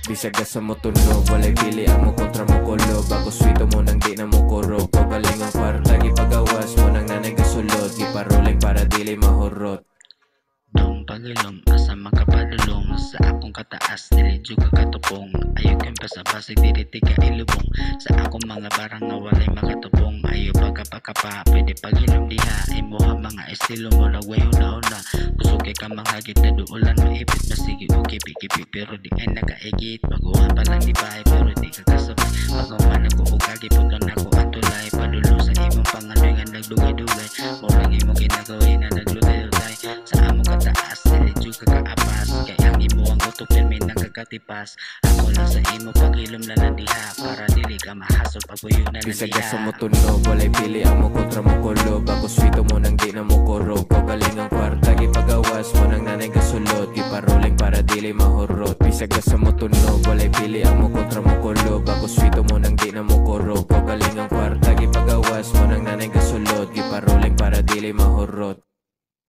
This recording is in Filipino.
Bisag ka sa mo tunog, walay pili ang mo kontra mo kulob. Ako swito mo nang di na mo kurog. Pagaling ang kwarta, gipagawas mo nang nanay gasulod. Giparuling para dili mahurot. Dong pagilom, asa makapadulong sa akong kataas, nilidyo ka katupong. Ayaw kang pasabasig, diriti ka ilubong sa akong mga barang nga walay makatupong. Ayaw pagkapakapa, pwede pagilom diha. Imo ha mga estilo mo, lagway una-una. Gusto kay ka manghagit na duulan maipit. Masige o kipi-kipi, pero di ay nakaigit. Baguhan pa lang di bahay, pero di ka kasabay. Pagawa na ko o kagipot lang ako ang tulay. Padulo sa imong panganoy nga nagdugay-dugay. Murang imo ginagawin na naglutay-lutay. Sa among kataas, nilidyo ka kaapas. Kaya ang imo ang utok pirmi nagkakatipas. Ako lang sa imo pagilom na nandiha, para dili ka mahasol pagpuyo na Bisag ka sa nandiha. mo tunog, walay pili ang mo kontra mo kulob. Ako swito mo nang di na mo kurog. Pagaling ang kwarta, gipagawas mo nang nanay gasulod. Giparuling para dili mahurot. Bisag ka sa mo tunog, walay pili ang mo kontra mo kulob. Ako swito mo nang di na mo kurog. Pagaling ang kwarta, gipagawas mo nang nanay gasulod. Giparuling para dili mahurot.